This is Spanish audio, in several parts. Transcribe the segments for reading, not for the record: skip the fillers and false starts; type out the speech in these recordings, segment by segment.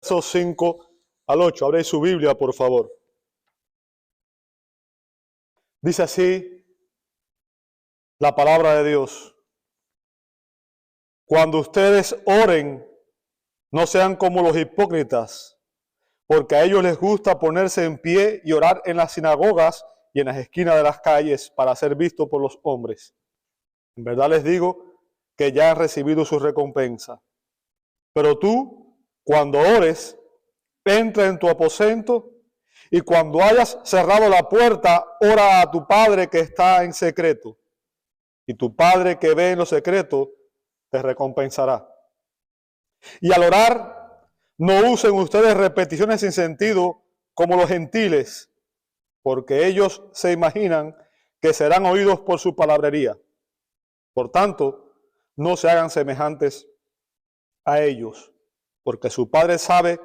versos 5 al 8. Abre su Biblia, por favor. Dice así la palabra de Dios. Cuando ustedes oren, no sean como los hipócritas, porque a ellos les gusta ponerse en pie y orar en las sinagogas y en las esquinas de las calles para ser vistos por los hombres. En verdad les digo que ya han recibido su recompensa. Pero tú, cuando ores, entra en tu aposento y cuando hayas cerrado la puerta, ora a tu Padre que está en secreto. Y tu Padre que ve en lo secreto te recompensará. Y al orar, no usen ustedes repeticiones sin sentido como los gentiles, porque ellos se imaginan que serán oídos por su palabrería. Por tanto, no se hagan semejantes a ellos, porque su Padre sabe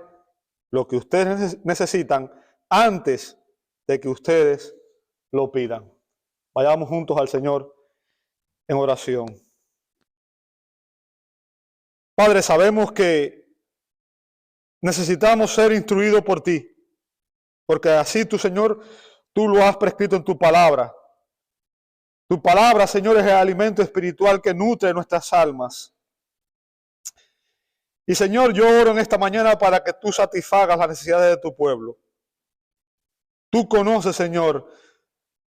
lo que ustedes necesitan antes de que ustedes lo pidan. Vayamos juntos al Señor en oración. Padre, sabemos que necesitamos ser instruidos por ti, porque así tu Señor, tú lo has prescrito en tu palabra. Tu palabra, Señor, es el alimento espiritual que nutre nuestras almas. Y Señor, yo oro en esta mañana para que tú satisfagas las necesidades de tu pueblo. Tú conoces, Señor,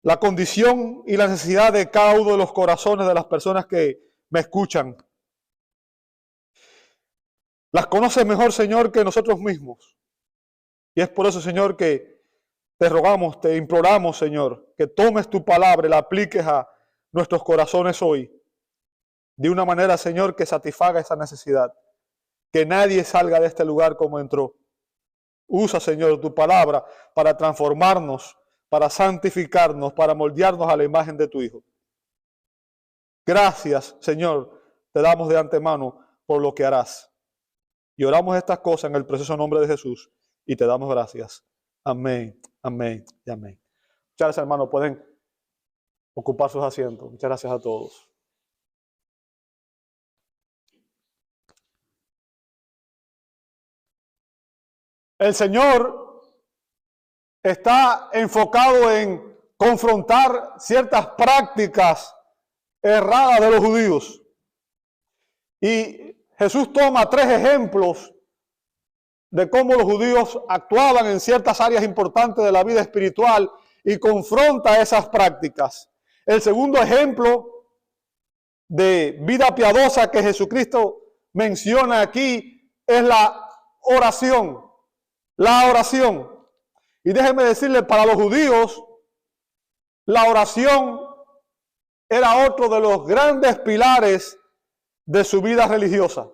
la condición y la necesidad de cada uno de los corazones de las personas que me escuchan. Las conoces mejor, Señor, que nosotros mismos. Y es por eso, Señor, que te rogamos, te imploramos, Señor, que tomes tu palabra y la apliques a nuestros corazones hoy. De una manera, Señor, que satisfaga esa necesidad. Que nadie salga de este lugar como entró. Usa, Señor, tu palabra para transformarnos, para santificarnos, para moldearnos a la imagen de tu Hijo. Gracias, Señor, te damos de antemano por lo que harás. Y oramos estas cosas en el precioso nombre de Jesús y te damos gracias. Amén, amén y amén. Muchas gracias, hermanos. Pueden ocupar sus asientos. Muchas gracias a todos. El Señor está enfocado en confrontar ciertas prácticas erradas de los judíos. Y Jesús toma 3 ejemplos de cómo los judíos actuaban en ciertas áreas importantes de la vida espiritual y confronta esas prácticas. El segundo ejemplo de vida piadosa que Jesucristo menciona aquí es la oración. La oración. Y déjeme decirle, para los judíos, la oración era otro de los grandes pilares de su vida religiosa.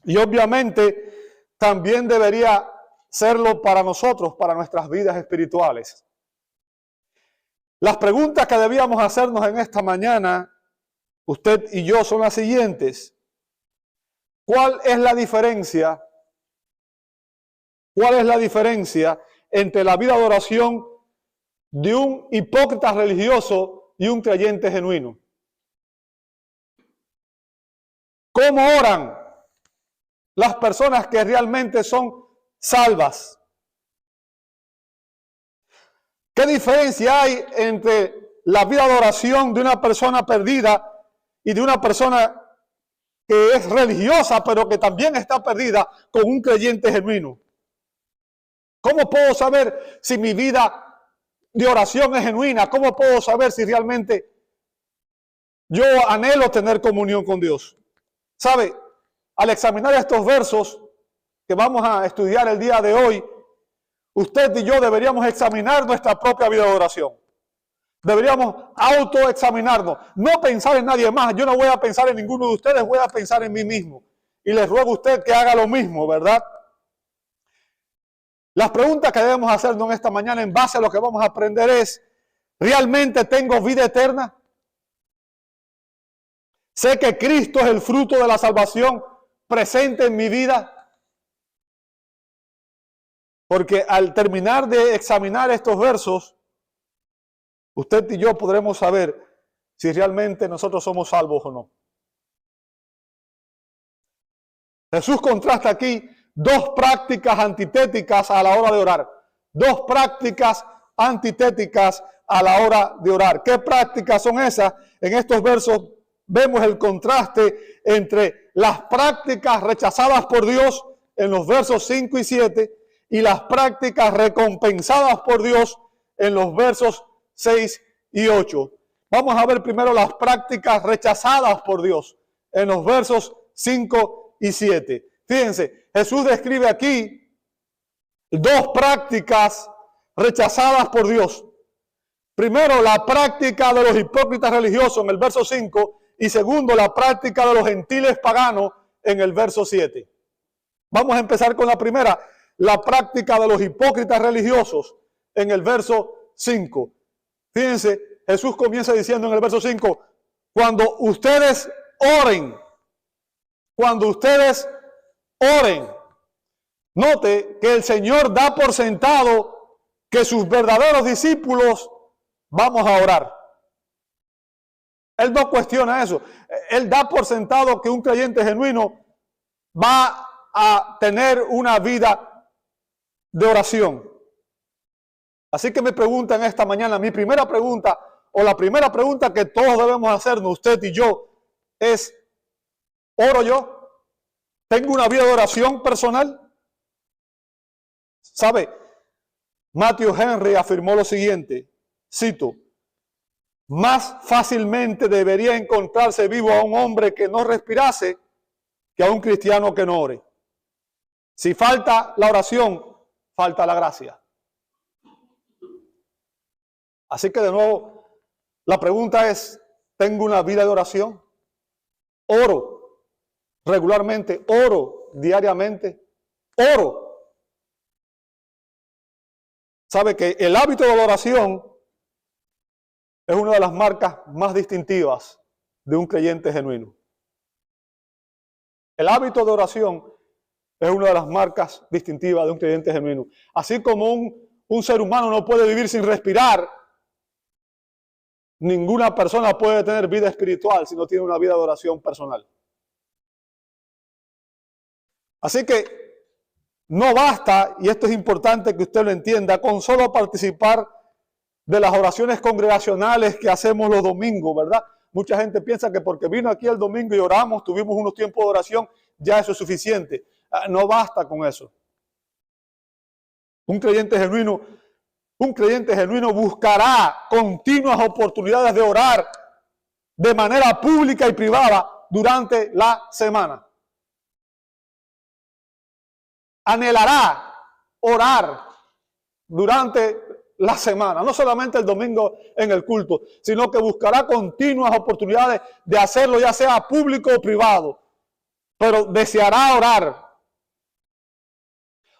Y obviamente también debería serlo para nosotros, para nuestras vidas espirituales. Las preguntas que debíamos hacernos en esta mañana, usted y yo, son las siguientes. ¿Cuál es la diferencia? ¿Cuál es la diferencia entre la vida de oración de un hipócrita religioso y un creyente genuino? ¿Cómo oran las personas que realmente son salvas? ¿Qué diferencia hay entre la vida de oración de una persona perdida y de una persona que es religiosa pero que también está perdida con un creyente genuino? ¿Cómo puedo saber si mi vida de oración es genuina? ¿Cómo puedo saber si realmente yo anhelo tener comunión con Dios? ¿Sabe? Al examinar estos versos que vamos a estudiar el día de hoy, usted y yo deberíamos examinar nuestra propia vida de oración. Deberíamos autoexaminarnos, no pensar en nadie más. Yo no voy a pensar en ninguno de ustedes, voy a pensar en mí mismo. Y les ruego a usted que haga lo mismo, ¿verdad? Las preguntas que debemos hacernos en esta mañana en base a lo que vamos a aprender es, ¿realmente tengo vida eterna? ¿Sé que Cristo es el fruto de la salvación presente en mi vida? Porque al terminar de examinar estos versos, usted y yo podremos saber si realmente nosotros somos salvos o no. Jesús contrasta aquí dos prácticas antitéticas a la hora de orar. Dos prácticas antitéticas a la hora de orar. ¿Qué prácticas son esas? En estos versos vemos el contraste entre las prácticas rechazadas por Dios en los versos 5 y 7 y las prácticas recompensadas por Dios en los versos 6 y 8. Vamos a ver primero las prácticas rechazadas por Dios en los versos 5 y 7. Fíjense, Jesús describe aquí dos prácticas rechazadas por Dios. Primero, la práctica de los hipócritas religiosos en el verso 5 y segundo, la práctica de los gentiles paganos en el verso 7. Vamos a empezar con la primera, la práctica de los hipócritas religiosos en el verso 5. Fíjense, Jesús comienza diciendo en el verso 5, cuando ustedes oren, note que el Señor da por sentado que sus verdaderos discípulos vamos a orar. Él no cuestiona eso. Él da por sentado que un creyente genuino va a tener una vida de oración. Así que me preguntan esta mañana, mi primera pregunta, o la primera pregunta que todos debemos hacernos, usted y yo, es, ¿oro yo? ¿Tengo una vida de oración personal? ¿Sabe? Matthew Henry afirmó lo siguiente, cito, más fácilmente debería encontrarse vivo a un hombre que no respirase que a un cristiano que no ore. Si falta la oración, falta la gracia. Así que de nuevo, la pregunta es, ¿tengo una vida de oración? ¿Oro regularmente? ¿Oro diariamente? ¿Oro? Sabe que el hábito de la oración es una de las marcas más distintivas de un creyente genuino. El hábito de oración es una de las marcas distintivas de un creyente genuino. Así como un ser humano no puede vivir sin respirar, ninguna persona puede tener vida espiritual si no tiene una vida de oración personal. Así que no basta, y esto es importante que usted lo entienda, con solo participar de las oraciones congregacionales que hacemos los domingos, ¿verdad? Mucha gente piensa que porque vino aquí el domingo y oramos, tuvimos unos tiempos de oración, ya eso es suficiente. No basta con eso. Un creyente genuino buscará continuas oportunidades de orar de manera pública y privada durante la semana. Anhelará orar durante la semana, no solamente el domingo en el culto, sino que buscará continuas oportunidades de hacerlo, ya sea público o privado, pero deseará orar.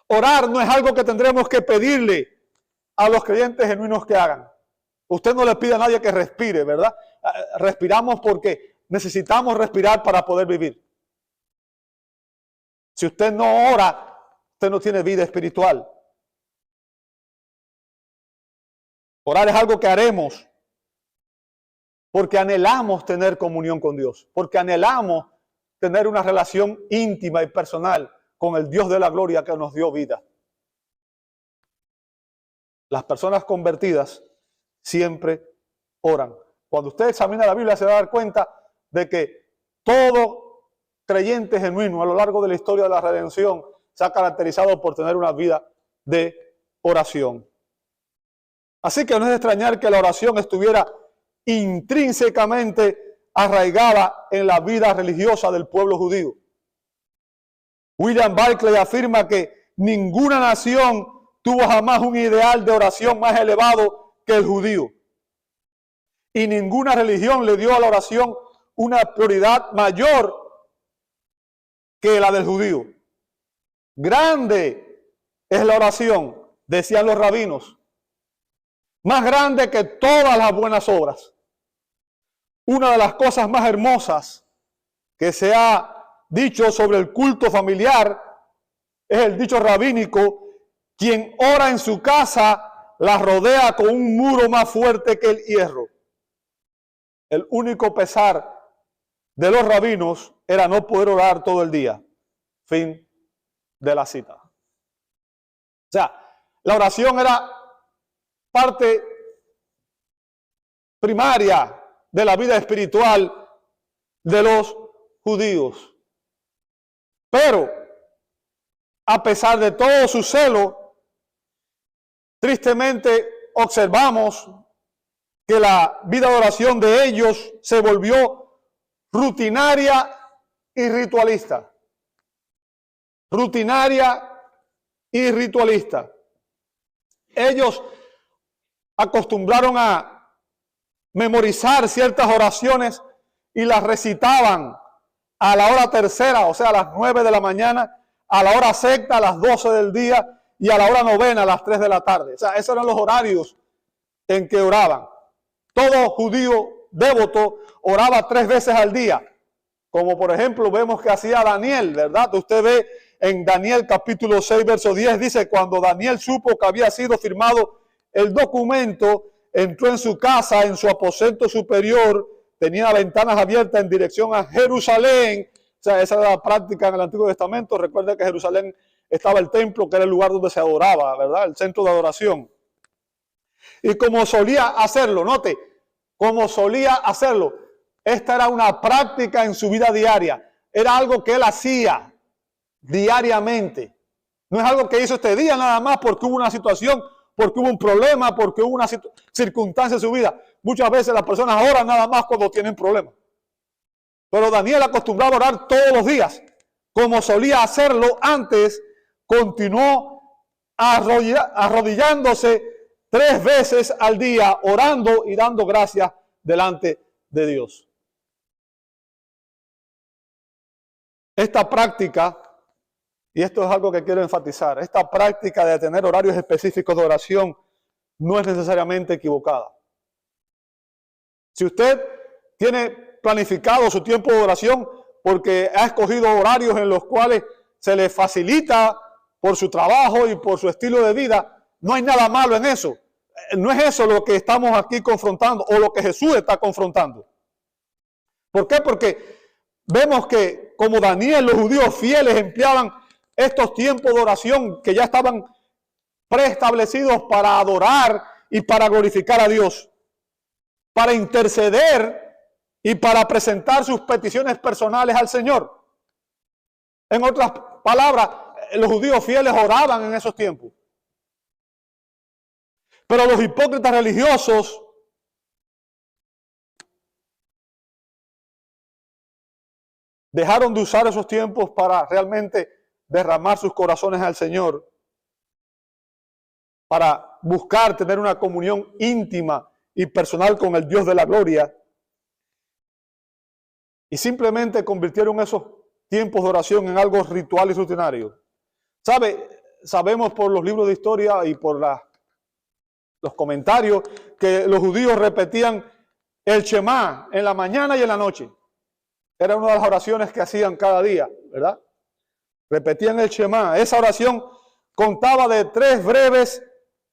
Orar no es algo que tendremos que pedirle a los creyentes genuinos que hagan. Usted no le pide a nadie que respire, ¿verdad? Respiramos porque necesitamos respirar para poder vivir. Si usted no ora, usted no tiene vida espiritual. Orar es algo que haremos porque anhelamos tener comunión con Dios, porque anhelamos tener una relación íntima y personal con el Dios de la gloria que nos dio vida. Las personas convertidas siempre oran. Cuando usted examina la Biblia se va a dar cuenta de que todo creyente genuino a lo largo de la historia de la redención se ha caracterizado por tener una vida de oración. Así que no es de extrañar que la oración estuviera intrínsecamente arraigada en la vida religiosa del pueblo judío. William Barclay afirma que ninguna nación tuvo jamás un ideal de oración más elevado que el judío. Y ninguna religión le dio a la oración una prioridad mayor que la del judío. Grande es la oración, decían los rabinos. Más grande que todas las buenas obras. Una de las cosas más hermosas que se ha dicho sobre el culto familiar es el dicho rabínico: quien ora en su casa la rodea con un muro más fuerte que el hierro. El único pesar de los rabinos era no poder orar todo el día. Fin de la cita. O sea, la oración era parte primaria de la vida espiritual de los judíos. Pero, a pesar de todo su celo, tristemente observamos que la vida de oración de ellos se volvió rutinaria y ritualista. Rutinaria y ritualista. Ellos acostumbraron a memorizar ciertas oraciones y las recitaban a la hora tercera, o sea, a las 9 de la mañana, a la hora sexta, a las 12 del día y a la hora novena, a las 3 de la tarde. O sea, esos eran los horarios en que oraban. Todo judío devoto oraba 3 veces al día, como por ejemplo vemos que hacía Daniel, ¿verdad? Usted ve en Daniel capítulo 6, verso 10, dice, cuando Daniel supo que había sido firmado el documento, entró en su casa, en su aposento superior, tenía ventanas abiertas en dirección a Jerusalén. O sea, esa era la práctica en el Antiguo Testamento. Recuerda que en Jerusalén estaba el templo, que era el lugar donde se adoraba, ¿verdad? El centro de adoración. Y como solía hacerlo, note, como solía hacerlo, esta era una práctica en su vida diaria. Era algo que él hacía diariamente. No es algo que hizo este día nada más porque hubo una situación, porque hubo un problema, porque hubo una circunstancia en su vida. Muchas veces las personas oran nada más cuando tienen problemas. Pero Daniel, acostumbraba a orar todos los días, como solía hacerlo antes, continuó arrodillándose 3 veces al día, orando y dando gracias delante de Dios. Esta práctica, y esto es algo que quiero enfatizar, esta práctica de tener horarios específicos de oración no es necesariamente equivocada. Si usted tiene planificado su tiempo de oración porque ha escogido horarios en los cuales se le facilita por su trabajo y por su estilo de vida, no hay nada malo en eso. No es eso lo que estamos aquí confrontando o lo que Jesús está confrontando. ¿Por qué? Porque vemos que como Daniel, los judíos fieles empleaban estos tiempos de oración que ya estaban preestablecidos para adorar y para glorificar a Dios, para interceder y para presentar sus peticiones personales al Señor. En otras palabras, los judíos fieles oraban en esos tiempos. Pero los hipócritas religiosos dejaron de usar esos tiempos para realmente derramar sus corazones al Señor, para buscar tener una comunión íntima y personal con el Dios de la gloria. Y simplemente convirtieron esos tiempos de oración en algo ritual y rutinario. Sabemos por los libros de historia y por los comentarios que los judíos repetían el Shema en la mañana y en la noche. Era una de las oraciones que hacían cada día, ¿verdad? Repetían el Shema. Esa oración contaba de 3 breves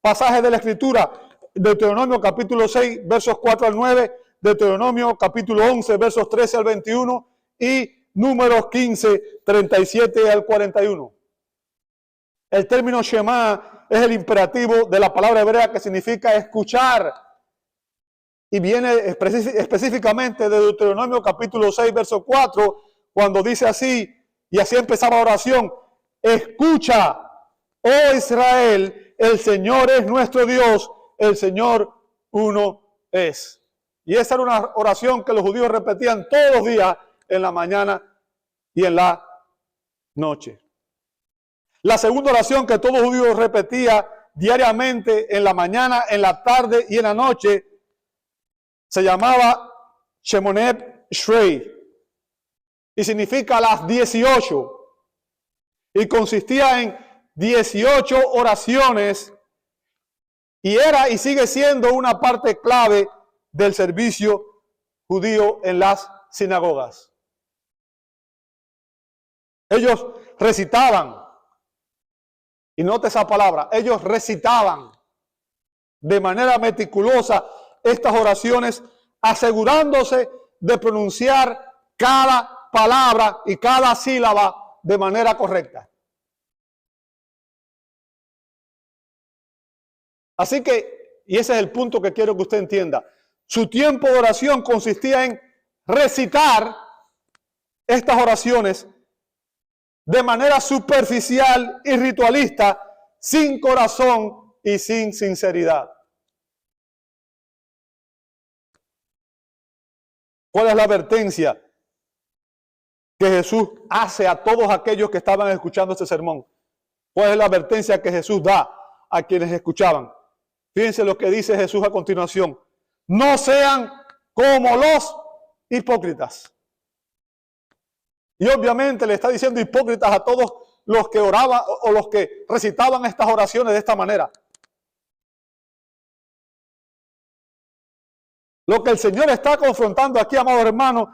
pasajes de la Escritura. Deuteronomio capítulo 6, versos 4 al 9. Deuteronomio capítulo 11, versos 13 al 21. Y Números 15, 37 al 41. El término Shema es el imperativo de la palabra hebrea que significa escuchar. Y viene específicamente de Deuteronomio capítulo 6, verso 4, cuando dice así, y así empezaba la oración: escucha, oh Israel, el Señor es nuestro Dios, el Señor uno es. Y esa era una oración que los judíos repetían todos los días, en la mañana y en la noche. La segunda oración que todo judío repetía diariamente, en la mañana, en la tarde y en la noche, se llamaba Shemoneh Esrei y significa las 18, y consistía en 18 oraciones, y era y sigue siendo una parte clave del servicio judío en las sinagogas. Ellos recitaban, y note esa palabra, ellos recitaban de manera meticulosa estas oraciones, asegurándose de pronunciar cada palabra y cada sílaba de manera correcta. Así que, y ese es el punto que quiero que usted entienda, su tiempo de oración consistía en recitar estas oraciones de manera superficial y ritualista, sin corazón y sin sinceridad. ¿Cuál es la advertencia que Jesús hace a todos aquellos que estaban escuchando este sermón? ¿Cuál es la advertencia que Jesús da a quienes escuchaban? Fíjense lo que dice Jesús a continuación. No sean como los hipócritas. Y obviamente le está diciendo hipócritas a todos los que oraban o los que recitaban estas oraciones de esta manera. Lo que el Señor está confrontando aquí, amados hermanos,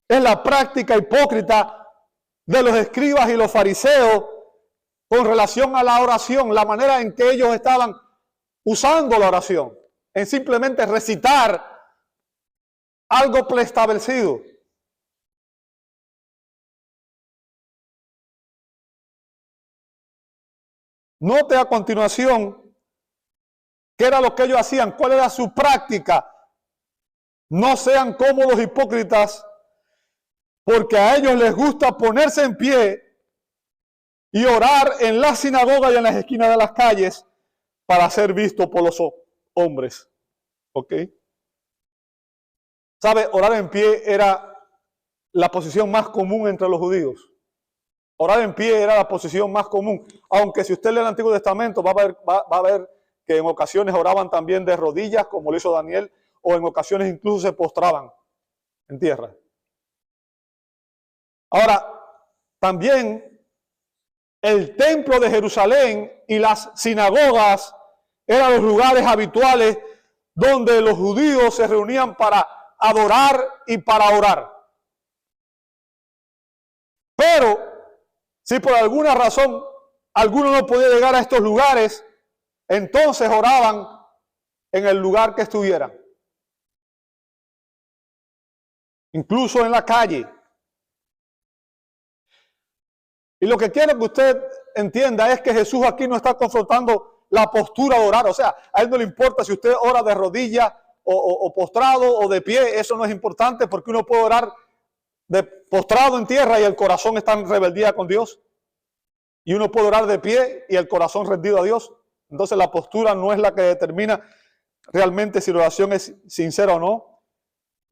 es la práctica hipócrita de los escribas y los fariseos con relación a la oración, la manera en que ellos estaban usando la oración, en simplemente recitar algo preestablecido. Note a continuación qué era lo que ellos hacían, cuál era su práctica. No sean como los hipócritas, porque a ellos les gusta ponerse en pie y orar en la sinagoga y en las esquinas de las calles para ser visto por los hombres. ¿Ok? ¿Sabe? Orar en pie era la posición más común entre los judíos. Orar en pie era la posición más común. Aunque si usted lee el Antiguo Testamento va a ver que en ocasiones oraban también de rodillas, como lo hizo Daniel, o en ocasiones incluso se postraban en tierra. Ahora, también el templo de Jerusalén y las sinagogas eran los lugares habituales donde los judíos se reunían para adorar y para orar. Pero, si por alguna razón alguno no podía llegar a estos lugares, entonces oraban en el lugar que estuvieran. Incluso en la calle. Y lo que quiero que usted entienda es que Jesús aquí no está confrontando la postura de orar. O sea, a él no le importa si usted ora de rodillas o postrado o de pie. Eso no es importante porque uno puede orar de postrado en tierra y el corazón está en rebeldía con Dios. Y uno puede orar de pie y el corazón rendido a Dios. Entonces la postura no es la que determina realmente si la oración es sincera o no.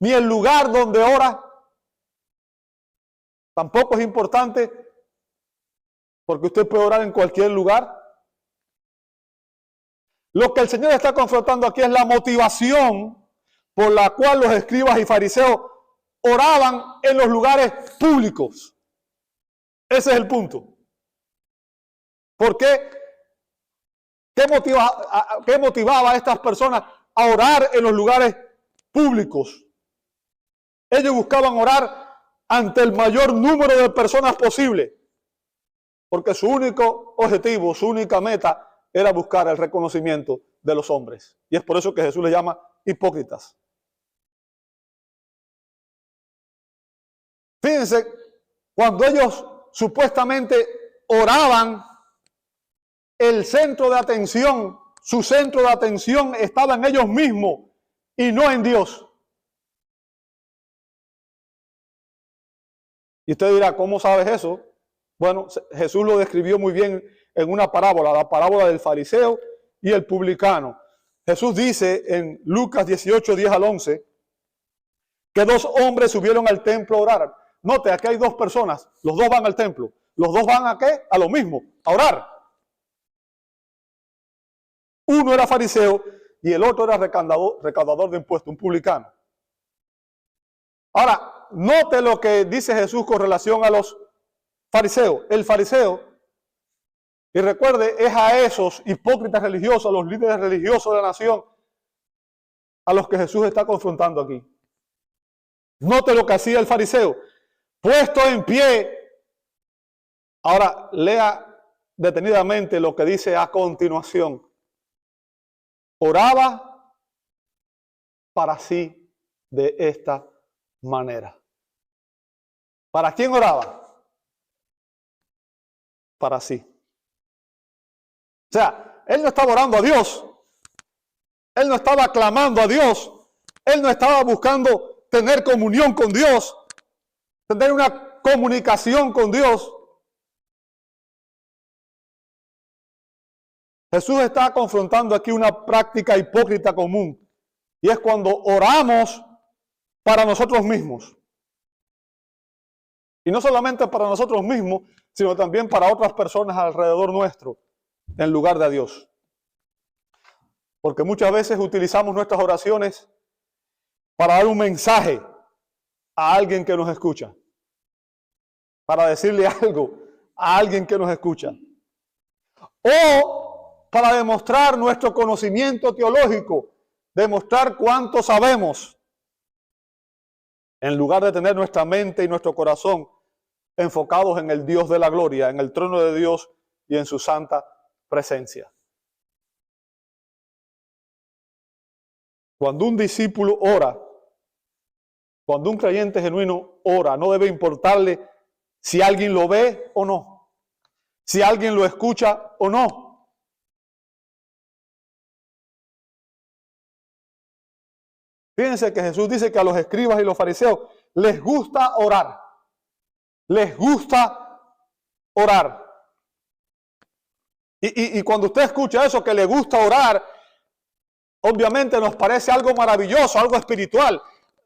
Ni el lugar donde ora tampoco es importante, porque usted puede orar en cualquier lugar. Lo que el Señor está confrontando aquí es la motivación por la cual los escribas y fariseos oraban en los lugares públicos. Ese es el punto. ¿Por qué? ¿Qué motivaba a estas personas a orar en los lugares públicos? Ellos buscaban orar ante el mayor número de personas posible, porque su único objetivo, su única meta era buscar el reconocimiento de los hombres. Y es por eso que Jesús les llama hipócritas. Fíjense, cuando ellos supuestamente oraban, el centro de atención, su centro de atención estaba en ellos mismos y no en Dios. Y usted dirá, ¿cómo sabes eso? Bueno, Jesús lo describió muy bien en una parábola, la parábola del fariseo y el publicano. Jesús dice en Lucas 18, 10 al 11, que dos hombres subieron al templo a orar. Note, aquí hay dos personas, los dos van al templo. ¿Los dos van a qué? A lo mismo, a orar. Uno era fariseo y el otro era recaudador de impuestos, un publicano. Ahora, note lo que dice Jesús con relación a los fariseos. El fariseo, y recuerde, es a esos hipócritas religiosos, a los líderes religiosos de la nación, a los que Jesús está confrontando aquí. Note lo que hacía el fariseo. Puesto en pie. Ahora, lea detenidamente lo que dice a continuación. Oraba para sí de esta manera. ¿Para quién oraba? Para sí. O sea, él no estaba orando a Dios, Él no estaba clamando a Dios. Él no estaba buscando tener comunión con Dios, tener una comunicación con Dios. Jesús está confrontando aquí una práctica hipócrita común, y es cuando oramos para nosotros mismos. Y no solamente para nosotros mismos, sino también para otras personas alrededor nuestro, en lugar de a Dios. Porque muchas veces utilizamos nuestras oraciones para dar un mensaje a alguien que nos escucha, para decirle algo a alguien que nos escucha, o para demostrar nuestro conocimiento teológico, demostrar cuánto sabemos, en lugar de tener nuestra mente y nuestro corazón enfocados en el Dios de la gloria, en el trono de Dios y en su santa presencia. Cuando un discípulo ora, cuando un creyente genuino ora, no debe importarle si alguien lo ve o no, si alguien lo escucha o no. Fíjense que Jesús dice que a los escribas y los fariseos les gusta orar. Les gusta orar. Y cuando usted escucha eso, que le gusta orar, obviamente nos parece algo maravilloso, algo espiritual.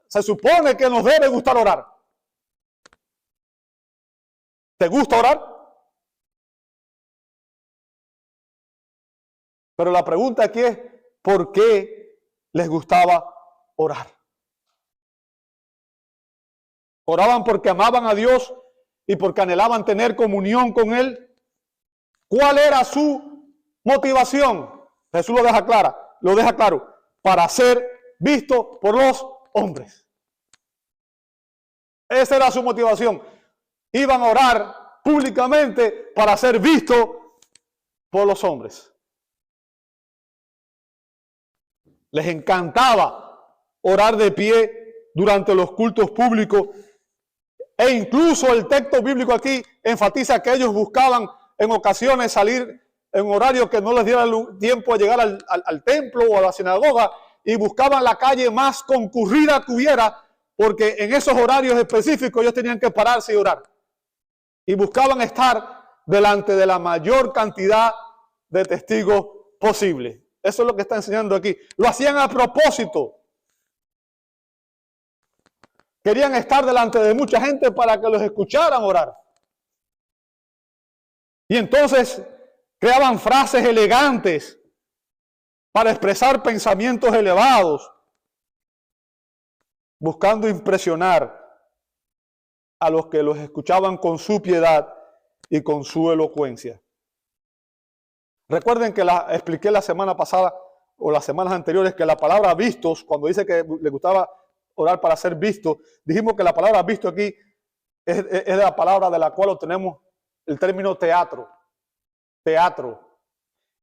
Se supone que nos debe gustar orar. ¿Te gusta orar? Pero la pregunta aquí es, ¿por qué les gustaba orar? ¿Oraban porque amaban a Dios y porque anhelaban tener comunión con Él? ¿Cuál era su motivación? Jesús lo deja claro, para ser visto por los hombres. Esa era su motivación. Iban a orar públicamente para ser vistos por los hombres. Les encantaba orar de pie durante los cultos públicos. E incluso el texto bíblico aquí enfatiza que ellos buscaban en ocasiones salir en horario que no les diera tiempo a llegar al templo o a la sinagoga, y buscaban la calle más concurrida que hubiera, porque en esos horarios específicos ellos tenían que pararse y orar. Y buscaban estar delante de la mayor cantidad de testigos posible. Eso es lo que está enseñando aquí. Lo hacían a propósito. Querían estar delante de mucha gente para que los escucharan orar. Y entonces creaban frases elegantes para expresar pensamientos elevados, buscando impresionar a los que los escuchaban con su piedad y con su elocuencia. Recuerden que expliqué la semana pasada o las semanas anteriores que la palabra vistos, cuando dice que le gustaba orar para ser visto, dijimos que la palabra visto aquí es la palabra de la cual obtenemos el término teatro.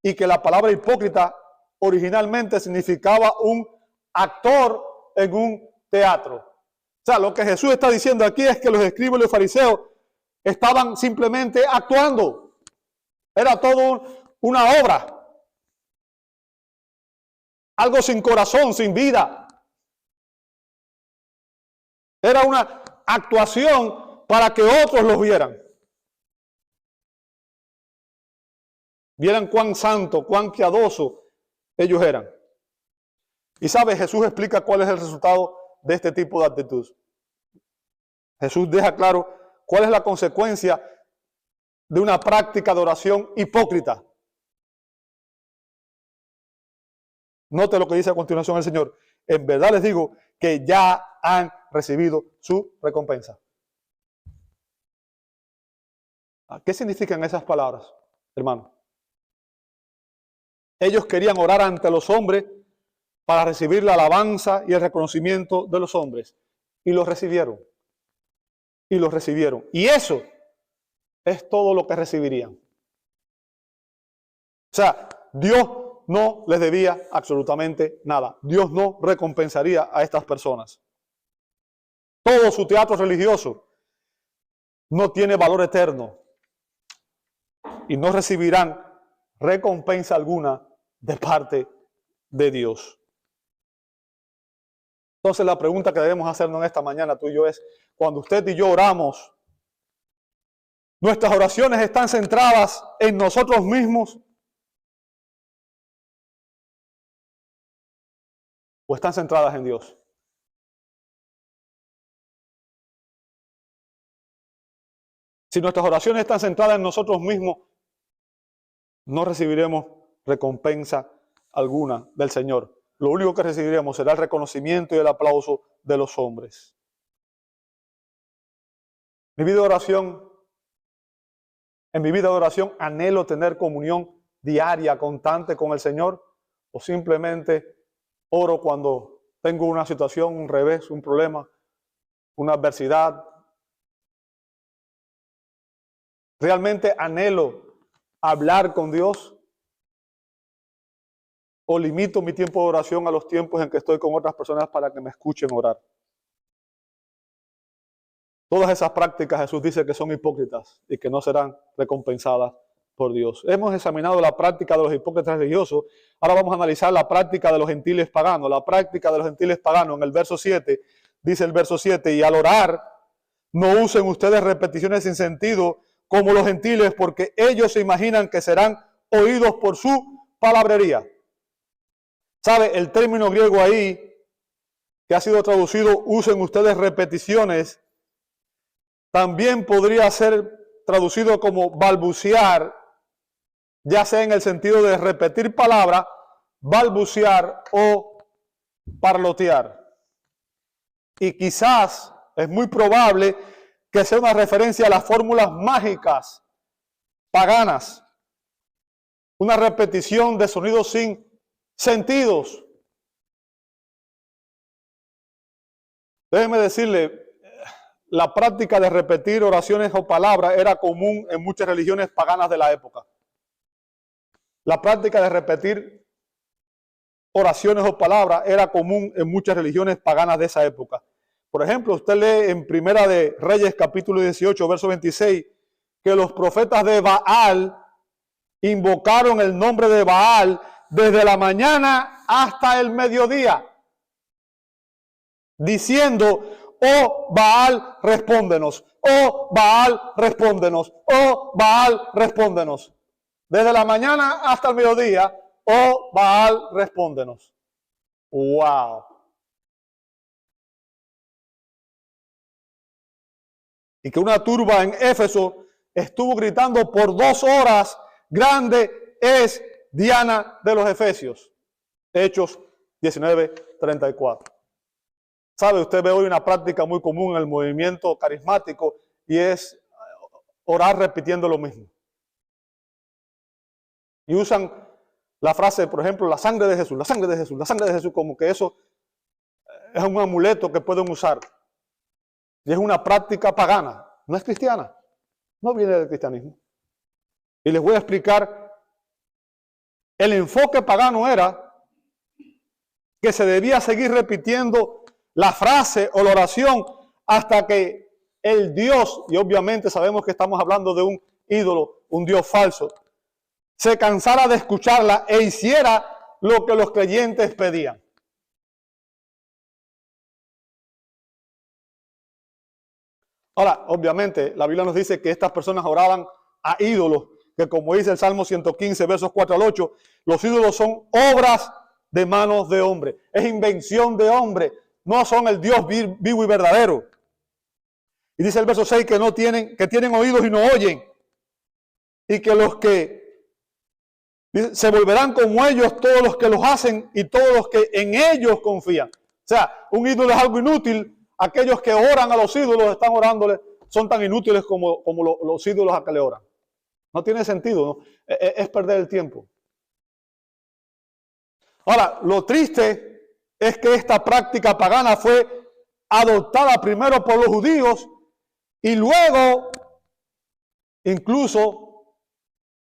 Y que la palabra hipócrita originalmente significaba un actor en un teatro. O sea, lo que Jesús está diciendo aquí es que los escribas y los fariseos estaban simplemente actuando. Era todo una obra. Algo sin corazón, sin vida. Era una actuación para que otros los vieran. Vieran cuán santo, cuán piadoso ellos eran. Y sabe, Jesús explica cuál es el resultado de este tipo de actitud. Jesús deja claro cuál es la consecuencia de una práctica de oración hipócrita. Note lo que dice a continuación el Señor. En verdad les digo que ya han recibido su recompensa. ¿Qué significan esas palabras, hermano? Ellos querían orar ante los hombres para recibir la alabanza y el reconocimiento de los hombres. Y los recibieron. Y los recibieron. Y eso es todo lo que recibirían. O sea, Dios no les debía absolutamente nada. Dios no recompensaría a estas personas. Todo su teatro religioso no tiene valor eterno. Y no recibirán recompensa alguna de parte de Dios. Entonces la pregunta que debemos hacernos en esta mañana tú y yo es, cuando usted y yo oramos, ¿nuestras oraciones están centradas en nosotros mismos o están centradas en Dios? Si nuestras oraciones están centradas en nosotros mismos, no recibiremos recompensa alguna del Señor. Lo único que recibiremos será el reconocimiento y el aplauso de los hombres. En mi vida de oración anhelo tener comunión diaria, constante con el Señor, o simplemente oro cuando tengo una situación, un revés, un problema, una adversidad. ¿Realmente anhelo hablar con Dios? ¿O limito mi tiempo de oración a los tiempos en que estoy con otras personas para que me escuchen orar? Todas esas prácticas Jesús dice que son hipócritas y que no serán recompensadas por Dios. Hemos examinado la práctica de los hipócritas religiosos. Ahora vamos a analizar la práctica de los gentiles paganos. La práctica de los gentiles paganos en el verso 7, dice el verso 7, y al orar no usen ustedes repeticiones sin sentido como los gentiles, porque ellos se imaginan que serán oídos por su palabrería. ¿Sabe? El término griego ahí, que ha sido traducido, usen ustedes repeticiones, también podría ser traducido como balbucear, ya sea en el sentido de repetir palabras, balbucear o parlotear. Y quizás es muy probable que sea una referencia a las fórmulas mágicas paganas, una repetición de sonidos sin sentidos. Déjeme decirle, la práctica de repetir oraciones o palabras era común en muchas religiones paganas de la época. La práctica de repetir oraciones o palabras era común en muchas religiones paganas de esa época. Por ejemplo, usted lee en Primera de Reyes, capítulo 18, verso 26, que los profetas de Baal invocaron el nombre de Baal desde la mañana hasta el mediodía, diciendo: oh Baal, respóndenos, oh Baal, respóndenos, oh Baal, respóndenos. Desde la mañana hasta el mediodía, oh Baal, respóndenos. ¡Wow! Y que una turba en Éfeso estuvo gritando por 2 horas: grande es Diana de los Efesios. Hechos 19:34. ¿Sabe? Usted ve hoy una práctica muy común en el movimiento carismático y es orar repitiendo lo mismo. Y usan la frase, por ejemplo, la sangre de Jesús, la sangre de Jesús, la sangre de Jesús, como que eso es un amuleto que pueden usar. Y es una práctica pagana, no es cristiana, no viene del cristianismo. Y les voy a explicar, el enfoque pagano era que se debía seguir repitiendo la frase o la oración hasta que el Dios, y obviamente sabemos que estamos hablando de un ídolo, un Dios falso, se cansara de escucharla e hiciera lo que los creyentes pedían. Ahora, obviamente, la Biblia nos dice que estas personas oraban a ídolos, que como dice el Salmo 115, versos 4 al 8, los ídolos son obras de manos de hombre, es invención de hombre, no son el Dios vivo y verdadero. Y dice el verso 6 que tienen oídos y no oyen, y que los que se volverán como ellos todos los que los hacen y todos los que en ellos confían. O sea, un ídolo es algo inútil. Aquellos que oran a los ídolos, están orándole, son tan inútiles como los ídolos a que le oran. No tiene sentido, ¿no? Es perder el tiempo. Ahora, lo triste es que esta práctica pagana fue adoptada primero por los judíos y luego incluso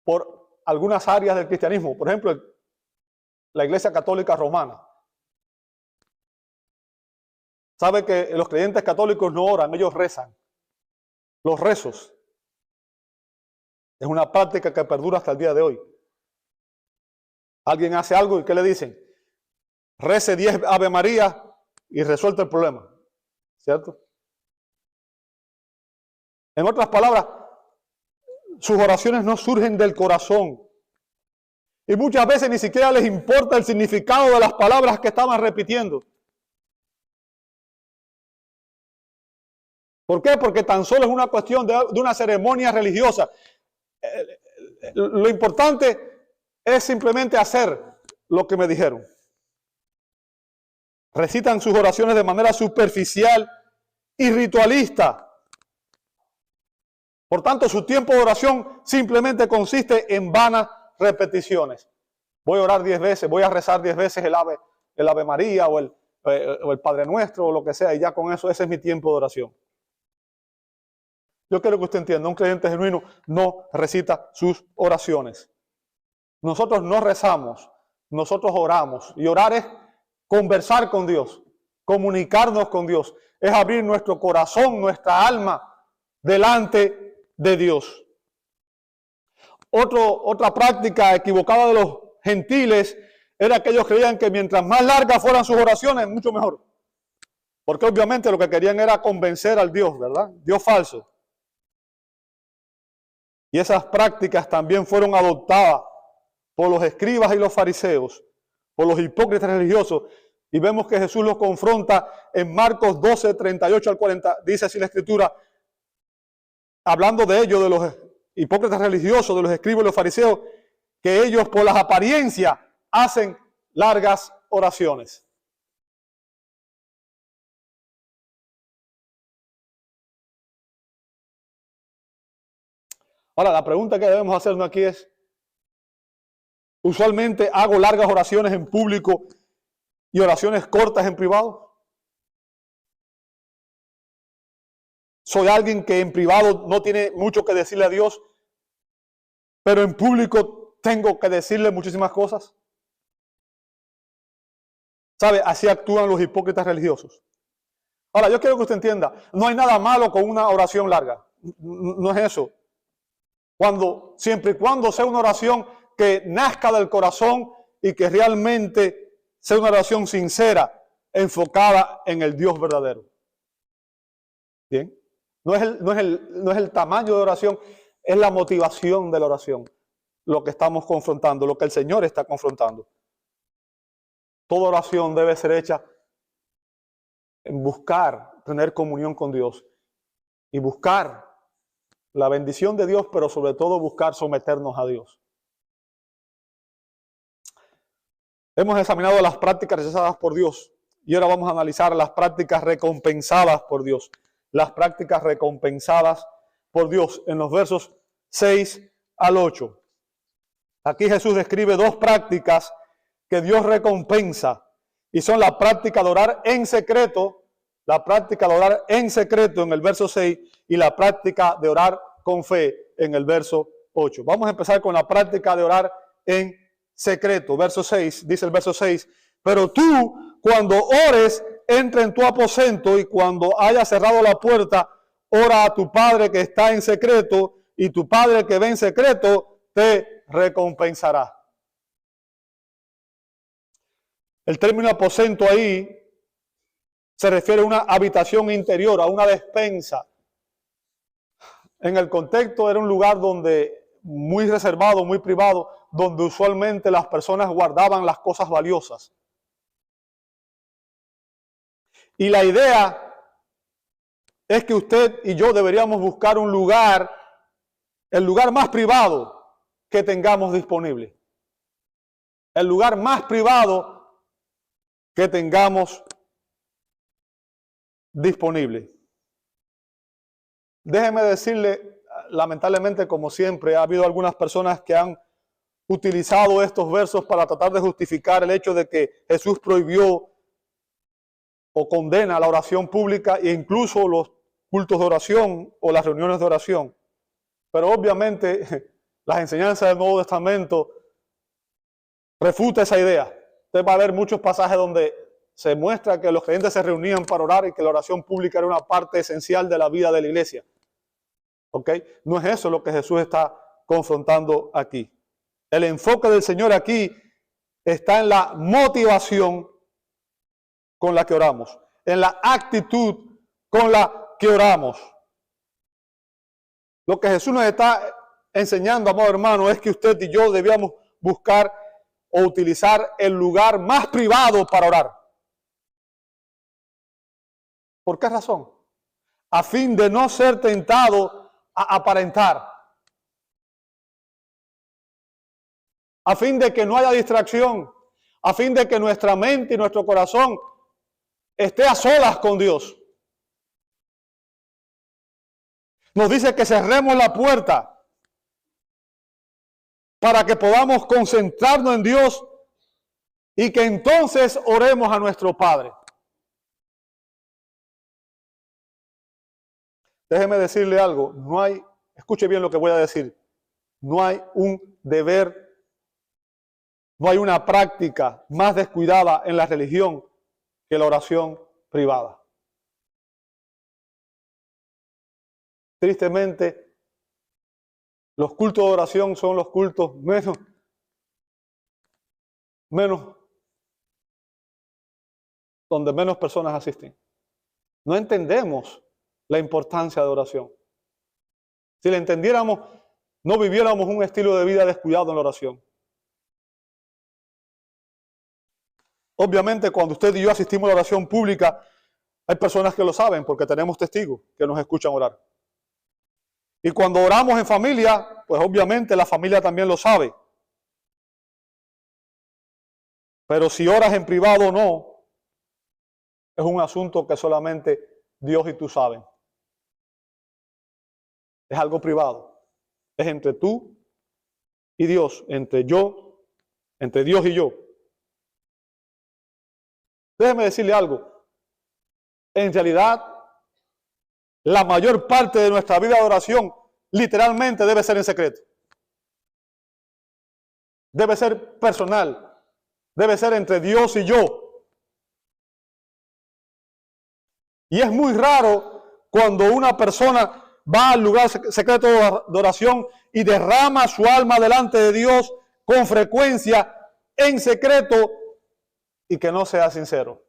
por algunas áreas del cristianismo. Por ejemplo, la Iglesia Católica Romana. Sabe que los creyentes católicos no oran, ellos rezan. Los rezos es una práctica que perdura hasta el día de hoy. Alguien hace algo y ¿qué le dicen? rece 10 Ave María y resuelto el problema, ¿cierto? En otras palabras, sus oraciones no surgen del corazón. Y muchas veces ni siquiera les importa el significado de las palabras que estaban repitiendo. ¿Por qué? Porque tan solo es una cuestión de una ceremonia religiosa. Lo importante es simplemente hacer lo que me dijeron. Recitan sus oraciones de manera superficial y ritualista. Por tanto, su tiempo de oración simplemente consiste en vanas repeticiones. Voy a orar 10 veces, voy a rezar 10 veces el Ave María o el Padre Nuestro o lo que sea, y ya con eso ese es mi tiempo de oración. Yo quiero que usted entienda, un creyente genuino no recita sus oraciones. Nosotros no rezamos, nosotros oramos. Y orar es conversar con Dios, comunicarnos con Dios. Es abrir nuestro corazón, nuestra alma delante de Dios. Otra práctica equivocada de los gentiles era que ellos creían que mientras más largas fueran sus oraciones, mucho mejor. Porque obviamente lo que querían era convencer al Dios, ¿verdad? Dios falso. Y esas prácticas también fueron adoptadas por los escribas y los fariseos, por los hipócritas religiosos. Y vemos que Jesús los confronta en Marcos 12, 38 al 40. Dice así la Escritura, hablando de ellos, de los hipócritas religiosos, de los escribas y los fariseos, que ellos por las apariencias hacen largas oraciones. Ahora, la pregunta que debemos hacernos aquí es, ¿usualmente hago largas oraciones en público y oraciones cortas en privado? ¿Soy alguien que en privado no tiene mucho que decirle a Dios, pero en público tengo que decirle muchísimas cosas? ¿Sabe? Así actúan los hipócritas religiosos. Ahora, yo quiero que usted entienda, no hay nada malo con una oración larga. No es eso. Siempre y cuando sea una oración que nazca del corazón y que realmente sea una oración sincera, enfocada en el Dios verdadero. ¿Bien? No es el tamaño de oración, es la motivación de la oración lo que estamos confrontando, lo que el Señor está confrontando. Toda oración debe ser hecha en buscar tener comunión con Dios y buscar la bendición de Dios, pero sobre todo buscar someternos a Dios. Hemos examinado las prácticas rechazadas por Dios y ahora vamos a analizar las prácticas recompensadas por Dios. Las prácticas recompensadas por Dios en los versos 6 al 8. Aquí Jesús describe dos prácticas que Dios recompensa y son la práctica de orar en secreto, en el verso 6 y la práctica de orar con fe en el verso 8. Vamos a empezar con la práctica de orar en secreto. Verso 6, dice el verso 6, pero tú cuando ores, entra en tu aposento y cuando hayas cerrado la puerta, ora a tu Padre que está en secreto y tu Padre que ve en secreto te recompensará. El término aposento ahí se refiere a una habitación interior, a una despensa. En el contexto era un lugar muy reservado, muy privado, donde usualmente las personas guardaban las cosas valiosas. Y la idea es que usted y yo deberíamos buscar un lugar, el lugar más privado que tengamos disponible. El lugar más privado que tengamos disponible. Déjeme decirle, lamentablemente, como siempre, ha habido algunas personas que han utilizado estos versos para tratar de justificar el hecho de que Jesús prohibió o condena la oración pública e incluso los cultos de oración o las reuniones de oración. Pero obviamente las enseñanzas del Nuevo Testamento refuta esa idea. Usted va a ver muchos pasajes donde se muestra que los creyentes se reunían para orar y que la oración pública era una parte esencial de la vida de la iglesia. ¿Ok? No es eso lo que Jesús está confrontando aquí. El enfoque del Señor aquí está en la motivación con la que oramos, en la actitud con la que oramos. Lo que Jesús nos está enseñando, amado hermano, es que usted y yo debíamos buscar o utilizar el lugar más privado para orar. ¿Por qué razón? A fin de no ser tentado a aparentar. A fin de que no haya distracción. A fin de que nuestra mente y nuestro corazón esté a solas con Dios. Nos dice que cerremos la puerta para que podamos concentrarnos en Dios y que entonces oremos a nuestro Padre. Déjeme decirle algo, escuche bien lo que voy a decir, no hay un deber, no hay una práctica más descuidada en la religión que la oración privada. Tristemente, los cultos de oración son los cultos donde menos personas asisten. No entendemos la importancia de oración. Si la entendiéramos, no viviéramos un estilo de vida descuidado en la oración. Obviamente, cuando usted y yo asistimos a la oración pública, hay personas que lo saben porque tenemos testigos que nos escuchan orar. Y cuando oramos en familia, pues obviamente la familia también lo sabe. Pero si oras en privado o no, es un asunto que solamente Dios y tú saben. Es algo privado. Es entre tú y Dios, entre Dios y yo. Déjeme decirle algo. En realidad, la mayor parte de nuestra vida de oración literalmente debe ser en secreto. Debe ser personal. Debe ser entre Dios y yo. Y es muy raro cuando una persona va al lugar secreto de oración y derrama su alma delante de Dios con frecuencia en secreto y que no sea sincero.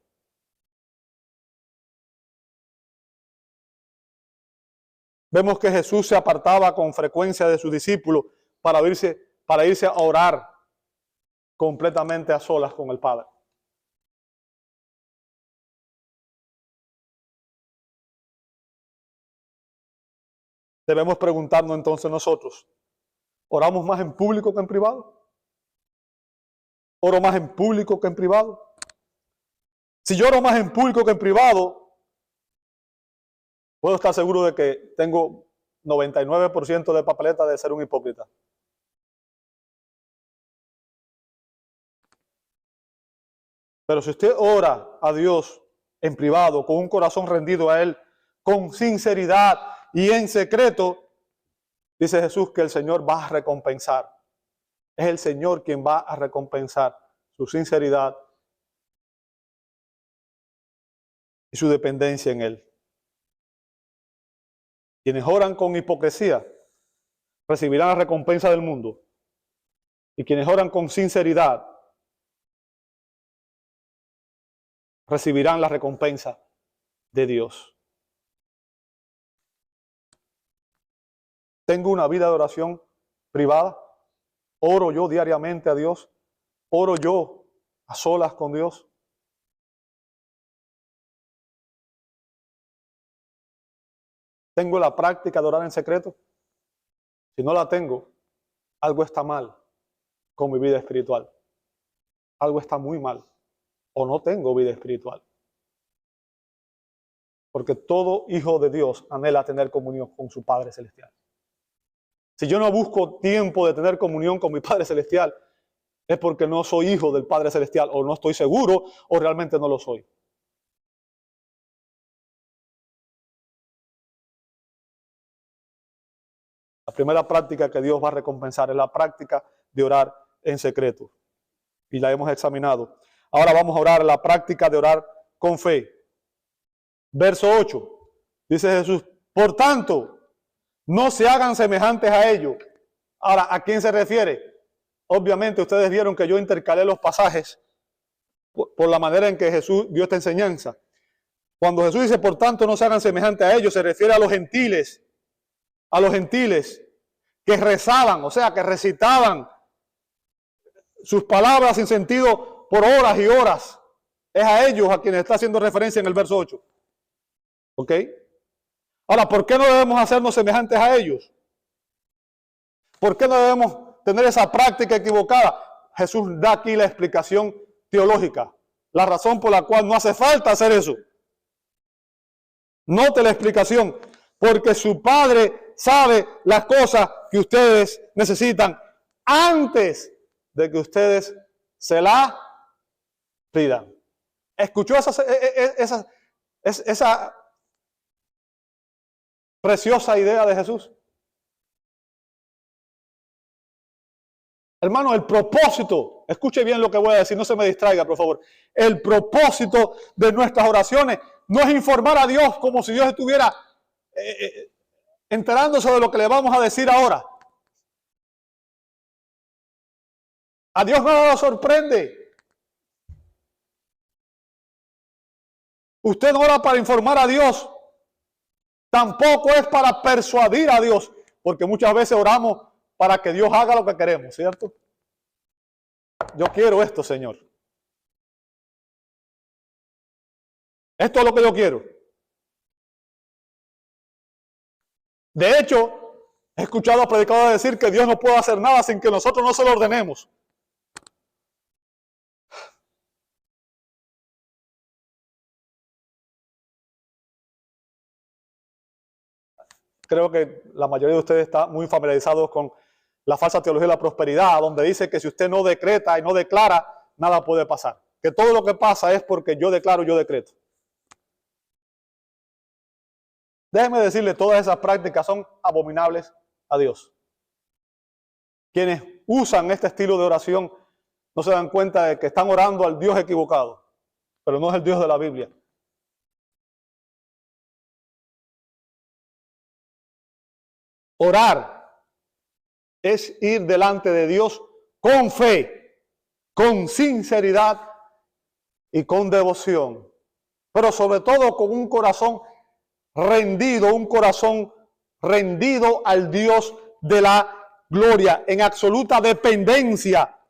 Vemos que Jesús se apartaba con frecuencia de sus discípulos para irse a orar completamente a solas con el Padre. Debemos preguntarnos entonces nosotros, ¿oramos más en público que en privado? ¿Oro más en público que en privado? Si yo oro más en público que en privado, puedo estar seguro de que tengo 99% de papeleta de ser un hipócrita. Pero si usted ora a Dios en privado, con un corazón rendido a Él, con sinceridad y en secreto, dice Jesús que el Señor va a recompensar. Es el Señor quien va a recompensar su sinceridad y su dependencia en Él. Quienes oran con hipocresía recibirán la recompensa del mundo. Y quienes oran con sinceridad recibirán la recompensa de Dios. Tengo una vida de oración privada. Oro yo diariamente a Dios. Oro yo a solas con Dios. ¿Tengo la práctica de orar en secreto? Si no la tengo, algo está mal con mi vida espiritual. Algo está muy mal. O no tengo vida espiritual. Porque todo hijo de Dios anhela tener comunión con su Padre Celestial. Si yo no busco tiempo de tener comunión con mi Padre Celestial, es porque no soy hijo del Padre Celestial, o no estoy seguro, o realmente no lo soy. La primera práctica que Dios va a recompensar es la práctica de orar en secreto. Y la hemos examinado. Ahora vamos a orar la práctica de orar con fe. Verso 8. Dice Jesús, por tanto, no se hagan semejantes a ellos. Ahora, ¿a quién se refiere? Obviamente ustedes vieron que yo intercalé los pasajes por la manera en que Jesús dio esta enseñanza. Cuando Jesús dice, por tanto, no se hagan semejantes a ellos, se refiere a los gentiles que rezaban, o sea, que recitaban sus palabras sin sentido por horas y horas. Es a ellos a quienes está haciendo referencia en el verso 8. ¿Ok? Ahora, ¿por qué no debemos hacernos semejantes a ellos? ¿Por qué no debemos tener esa práctica equivocada? Jesús da aquí la explicación teológica, la razón por la cual no hace falta hacer eso. Note la explicación, porque su Padre sabe las cosas que ustedes necesitan antes de que ustedes se las pidan. ¿Escuchó esa preciosa idea de Jesús? Hermano, el propósito, escuche bien lo que voy a decir, no se me distraiga, por favor. El propósito de nuestras oraciones no es informar a Dios como si Dios estuviera enterándose de lo que le vamos a decir ahora. A Dios nada lo sorprende. Usted no ora para informar a Dios. Tampoco es para persuadir a Dios, porque muchas veces oramos para que Dios haga lo que queremos, ¿cierto? Yo quiero esto, Señor. Esto es lo que yo quiero. De hecho, he escuchado a predicadores decir que Dios no puede hacer nada sin que nosotros no se lo ordenemos. Creo que la mayoría de ustedes está muy familiarizados con la falsa teología de la prosperidad, donde dice que si usted no decreta y no declara, nada puede pasar. Que todo lo que pasa es porque yo declaro, yo decreto. Déjeme decirle, todas esas prácticas son abominables a Dios. Quienes usan este estilo de oración no se dan cuenta de que están orando al Dios equivocado, pero no es el Dios de la Biblia. Orar es ir delante de Dios con fe, con sinceridad y con devoción, pero sobre todo con un corazón rendido al Dios de la gloria, en absoluta dependencia,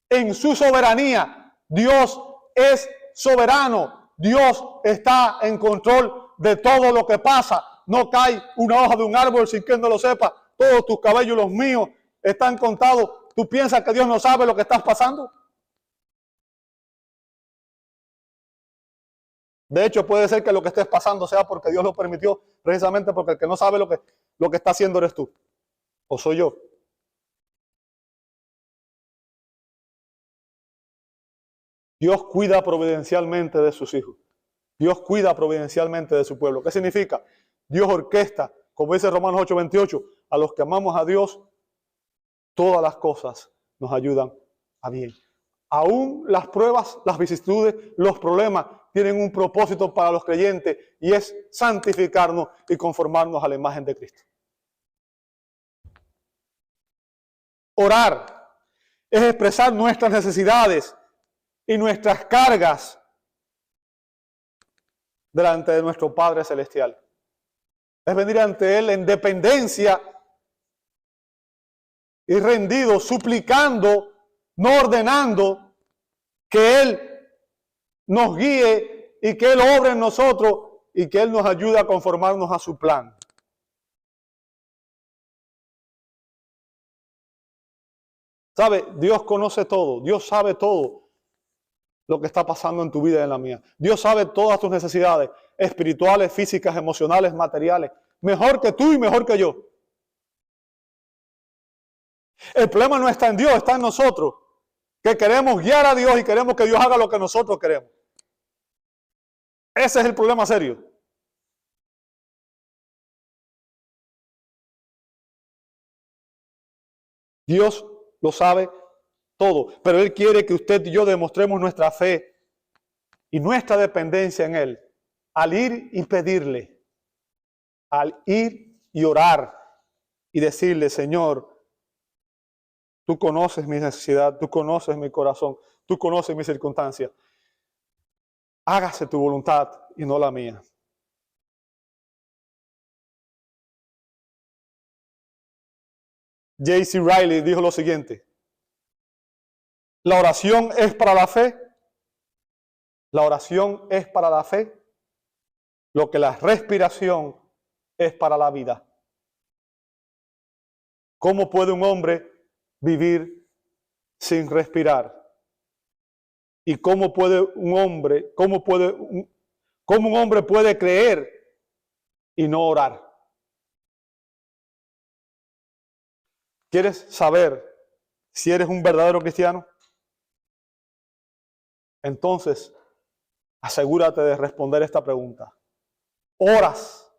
en su soberanía. Dios es soberano, Dios está en control de todo lo que pasa. No cae una hoja de un árbol sin que no lo sepa. Todos tus cabellos, los míos, están contados. ¿Tú piensas que Dios no sabe lo que estás pasando? De hecho, puede ser que lo que estés pasando sea porque Dios lo permitió, precisamente porque el que no sabe lo que está haciendo eres tú. ¿O soy yo? Dios cuida providencialmente de sus hijos. Dios cuida providencialmente de su pueblo. ¿Qué significa? Dios orquesta, como dice Romanos 8:28, a los que amamos a Dios, todas las cosas nos ayudan a bien. Aún las pruebas, las vicisitudes, los problemas tienen un propósito para los creyentes y es santificarnos y conformarnos a la imagen de Cristo. Orar es expresar nuestras necesidades y nuestras cargas delante de nuestro Padre Celestial. Es venir ante Él en dependencia y rendido, suplicando, no ordenando, que Él nos guíe y que Él obre en nosotros y que Él nos ayude a conformarnos a su plan. ¿Sabe? Dios conoce todo, Dios sabe todo lo que está pasando en tu vida y en la mía. Dios sabe todas tus necesidades espirituales, físicas, emocionales, materiales, mejor que tú y mejor que yo. El problema no está en Dios, está en nosotros, que queremos guiar a Dios y queremos que Dios haga lo que nosotros queremos. Ese es el problema serio. Dios lo sabe todo, pero Él quiere que usted y yo demostremos nuestra fe y nuestra dependencia en Él al ir y pedirle, al ir y orar y decirle, Señor, tú conoces mi necesidad, tú conoces mi corazón, tú conoces mis circunstancias. hágase tu voluntad y no la mía. J.C. Riley dijo lo siguiente: la oración es para la fe. La oración es para la fe lo que la respiración es para la vida. ¿Cómo puede un hombre vivir sin respirar? ¿Y cómo un hombre puede creer y no orar? ¿Quieres saber si eres un verdadero cristiano? Entonces, asegúrate de responder esta pregunta. ¿Oras?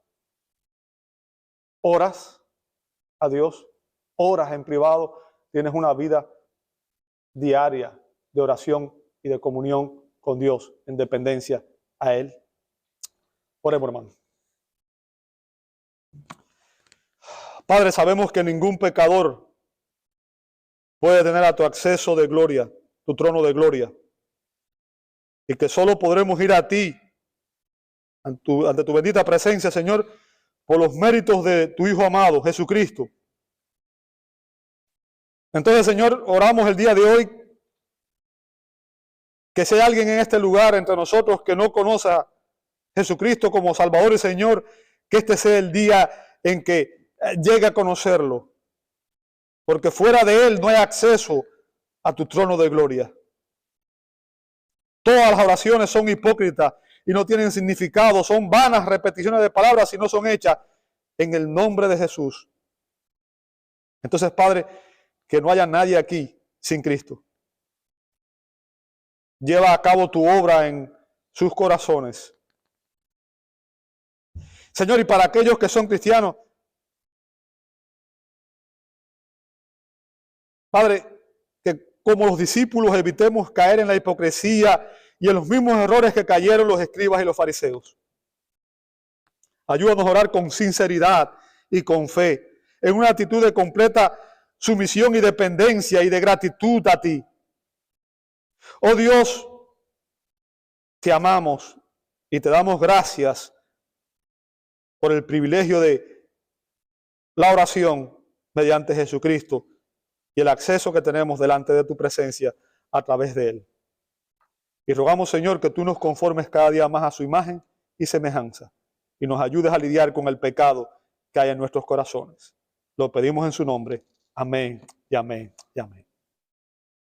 ¿Oras a Dios? ¿Oras en privado? ¿Tienes una vida diaria de oración y de comunión con Dios en dependencia a Él? Oremos, hermano. Padre, sabemos que ningún pecador puede tener a tu acceso de gloria, tu trono de gloria, y que solo podremos ir a ti, ante tu bendita presencia, Señor, por los méritos de tu Hijo amado, Jesucristo. Entonces, Señor, oramos el día de hoy que si hay alguien en este lugar entre nosotros que no conoce a Jesucristo como Salvador y Señor, que este sea el día en que llegue a conocerlo, porque fuera de Él no hay acceso a tu trono de gloria. Todas las oraciones son hipócritas y no tienen significado, son vanas repeticiones de palabras si no son hechas en el nombre de Jesús. Entonces, Padre, que no haya nadie aquí sin Cristo. Lleva a cabo tu obra en sus corazones. Señor, y para aquellos que son cristianos, Padre, que como los discípulos evitemos caer en la hipocresía y en los mismos errores que cayeron los escribas y los fariseos. Ayúdanos a orar con sinceridad y con fe, en una actitud de completa sumisión y dependencia y de gratitud a ti. Oh Dios, te amamos y te damos gracias por el privilegio de la oración mediante Jesucristo y el acceso que tenemos delante de tu presencia a través de Él. Y rogamos, Señor, que tú nos conformes cada día más a su imagen y semejanza y nos ayudes a lidiar con el pecado que hay en nuestros corazones. Lo pedimos en su nombre. Amén y amén y amén.